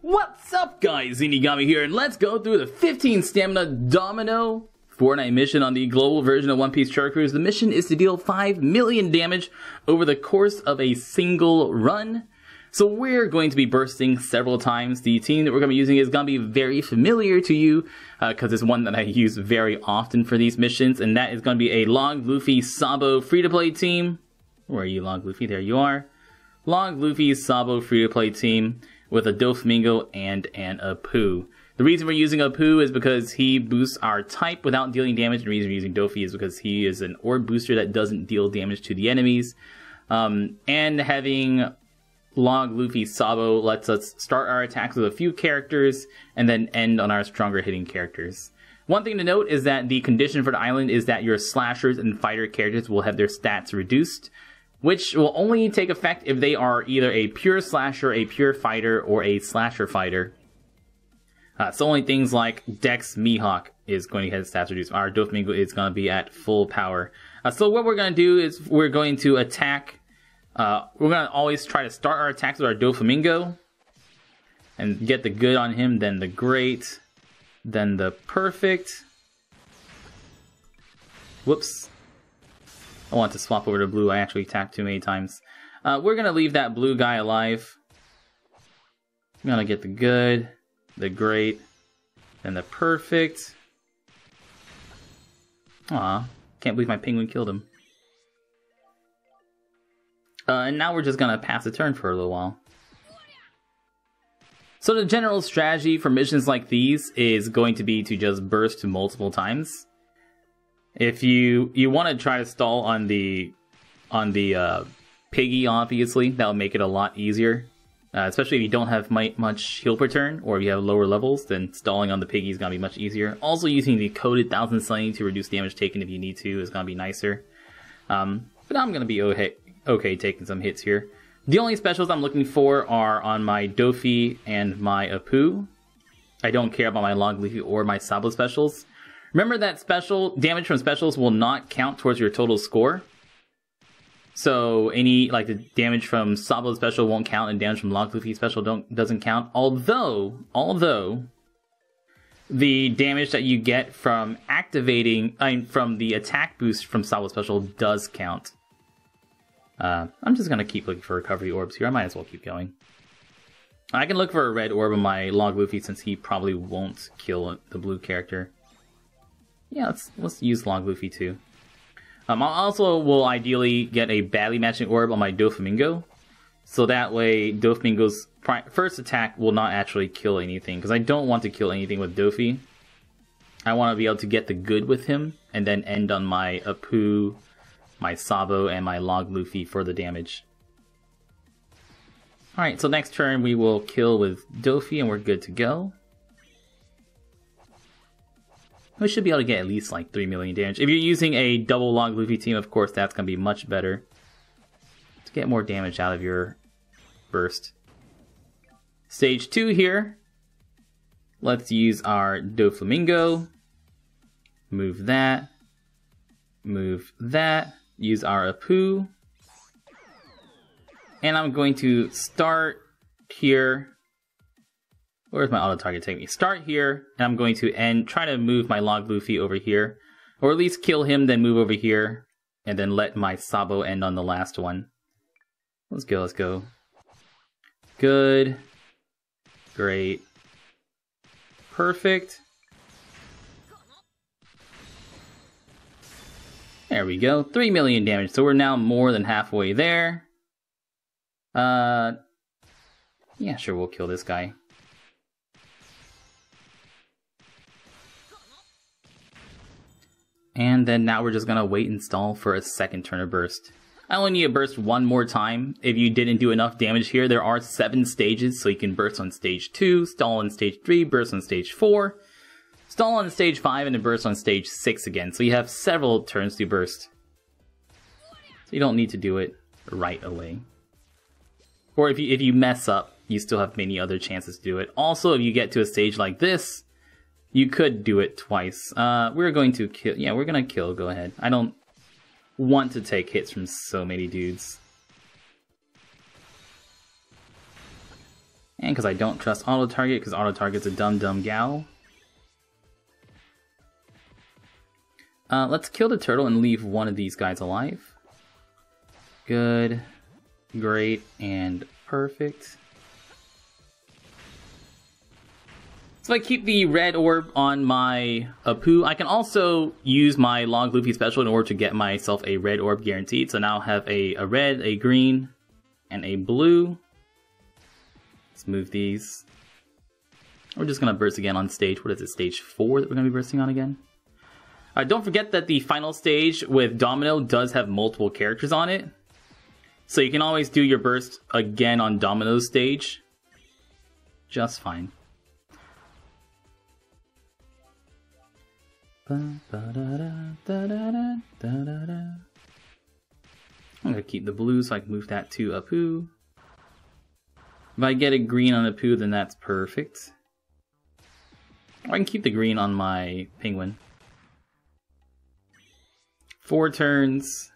What's up guys, Inigami here, and let's go through the 15 stamina Domino fortnight mission on the global version of One Piece Chart Cruise. The mission is to deal 5 million damage over the course of a single run. So we're going to be bursting several times. The team that we're going to be using is going to be very familiar to you because it's one that I use very often for these missions, and that is going to be a Log Luffy Sabo free-to-play team. Where are you, Log Luffy? There you are. Log Luffy Sabo free-to-play team with a Doflamingo and an Apu. The reason we're using Apu is because he boosts our type without dealing damage. The reason we're using Dofi is because he is an orb booster that doesn't deal damage to the enemies. And having Log Luffy Sabo lets us start our attacks with a few characters and then end on our stronger hitting characters. One thing to note is that the condition for the island is that your slashers and fighter characters will have their stats reduced, which will only take effect if they are either a pure slasher, a pure fighter, or a slasher fighter. So only things like Dex Mihawk is going to get stats reduced. Our Doflamingo is going to be at full power. So what we're going to do is we're going to attack. We're going to always try to start our attacks with our Doflamingo and get the good on him, then the great, then the perfect. Whoops. I want to swap over to blue. I actually attacked too many times. We're going to leave that blue guy alive. I'm going to get the good, the great, and the perfect. Aw, can't believe my penguin killed him. And now we're just going to pass the turn for a little while. So the general strategy for missions like these is going to be to just burst multiple times. If you want to try to stall on the piggy, obviously that'll make it a lot easier. Especially if you don't have much heal per turn, or if you have lower levels, then stalling on the piggy is gonna be much easier. Also, using the coded 1000 Sunny to reduce damage taken if you need to is gonna be nicer. But I'm gonna be okay taking some hits here. The only specials I'm looking for are on my Dofi and my Apu. I don't care about my Log Luffy or my Sabo specials. Remember that special damage from specials will not count towards your total score. So any the damage from Sabo special won't count, and damage from Log Luffy special doesn't count. Although the damage that you get from activating, from the attack boost from Sabo special does count. I'm just gonna keep looking for recovery orbs here. I might as well keep going. I can look for a red orb on my Log Luffy since he probably won't kill the blue character. Yeah, let's use Log Luffy too. I also will ideally get a badly matching orb on my Doflamingo, so that way Doflamingo's first attack will not actually kill anything, because I don't want to kill anything with Dofi. I want to be able to get the good with him, and then end on my Apu, my Sabo, and my Log Luffy for the damage. Alright, so next turn we will kill with Dofi, and we're good to go. We should be able to get at least 3 million damage. If you're using a double Log Luffy team, of course, that's going to be much better to get more damage out of your burst. Stage 2 here. Let's use our Doflamingo. Move that. Move that. Use our Apu. And I'm going to start here. Where's my auto target take me? Start here, and I'm going to try to move my Log Luffy over here. Or at least kill him, then move over here, and then let my Sabo end on the last one. Let's go, let's go. Good. Great. Perfect. There we go. 3 million damage, so we're now more than halfway there. Yeah, sure, we'll kill this guy. And then now we're just going to wait and stall for a second turn of burst. I only need to burst one more time. If you didn't do enough damage here, there are 7 stages, so you can burst on stage 2, stall on stage 3, burst on stage 4, stall on stage 5, and then burst on stage 6 again. So you have several turns to burst. So you don't need to do it right away. Or if you mess up, you still have many other chances to do it. Also, if you get to a stage like this, you could do it twice. We're going to kill. Yeah, we're going to kill. Go ahead. I don't want to take hits from so many dudes. And because I don't trust auto-target, because auto-target's a dumb gal. Let's kill the turtle and leave one of these guys alive. Good, great, and perfect. So I keep the red orb on my Apu. I can also use my Long Luffy special in order to get myself a red orb guaranteed. So now I have a red, a green, and a blue. Let's move these. We're just going to burst again on stage. What is it, stage 4 that we're going to be bursting on again? Don't forget that the final stage with Domino does have multiple characters on it. So you can always do your burst again on Domino's stage. Just fine. I'm going to keep the blue so I can move that to Apu. If I get a green on Apu, then that's perfect. I can keep the green on my penguin. 4 turns.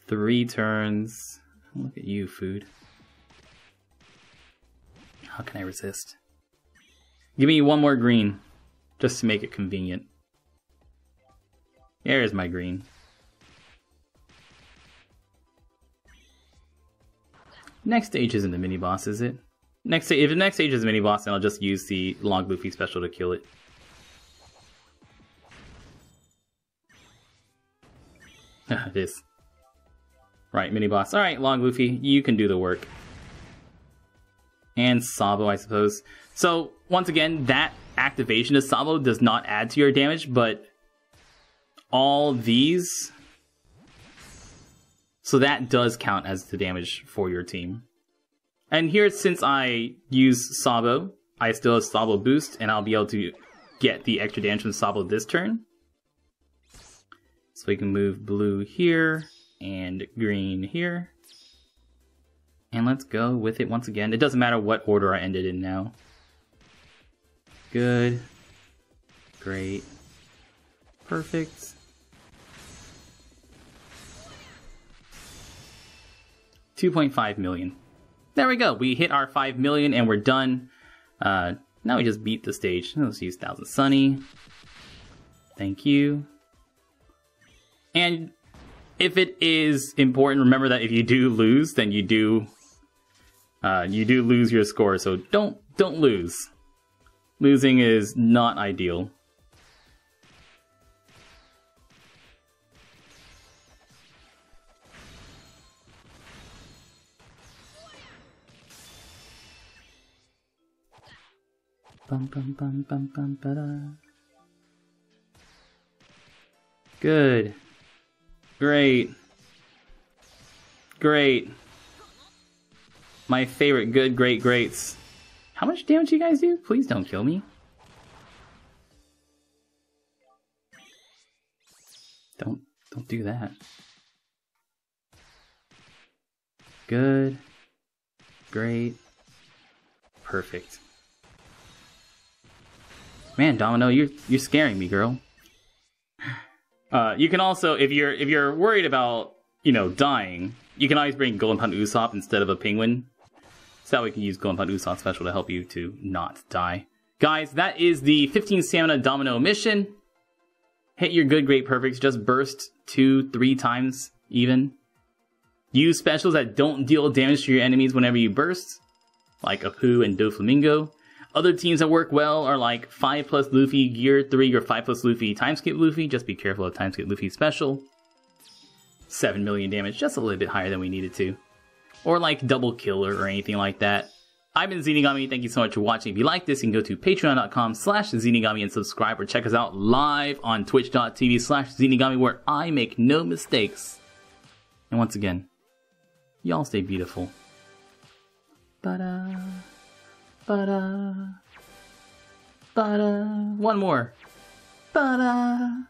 3 turns. Look at you, food. How can I resist? Give me one more green, just to make it convenient. There's my green. Next stage isn't the mini boss, is it? If the next stage is a mini boss, then I'll just use the Long Luffy special to kill it. It is. Right, mini boss. Alright, Long Luffy, you can do the work. And Sabo, I suppose. So, once again, that activation of Sabo does not add to your damage, but all these... So that does count as the damage for your team. And here, since I use Sabo, I still have Sabo boost, and I'll be able to get the extra damage from Sabo this turn. So we can move blue here, and green here. And let's go with it once again. It doesn't matter what order I ended in now. Good. Great. Perfect. 2.5 million. There we go. We hit our 5 million and we're done. Now we just beat the stage. Let's use 1000 Sunny. Thank you. And if it is important, remember that if you do lose, then you do lose your score. So don't lose. Losing is not ideal. Bum, bum, bum, bum, bum, ba-da. Good. Great. Great. My favorite good, great, greats. How much damage do you guys do? Please don't kill me. Don't do that. Good. Great. Perfect. Man, Domino, you're scaring me, girl. You can also, if you're worried about, dying, you can always bring Golden Pond Usopp instead of a penguin. So that way you can use Golden Pond Usopp special to help you to not die. Guys, that is the 15 stamina Domino mission. Hit your good, great, perfects. Just burst 2-3 times even. Use specials that don't deal damage to your enemies whenever you burst, like Apu and Doflamingo. Other teams that work well are like 5+ Luffy, Gear 3, or 5+ Luffy, Timeskip Luffy. Just be careful of Timeskip Luffy special. 7 million damage, just a little bit higher than we needed to. Or like Double Killer or anything like that. I've been Zenigami, thank you so much for watching. If you like this, you can go to patreon.com/Zenigami and subscribe, or check us out live on twitch.tv/Zenigami, where I make no mistakes. And once again, y'all stay beautiful. Ba-da. Ba-da. Ba-da. One more. Ba-da.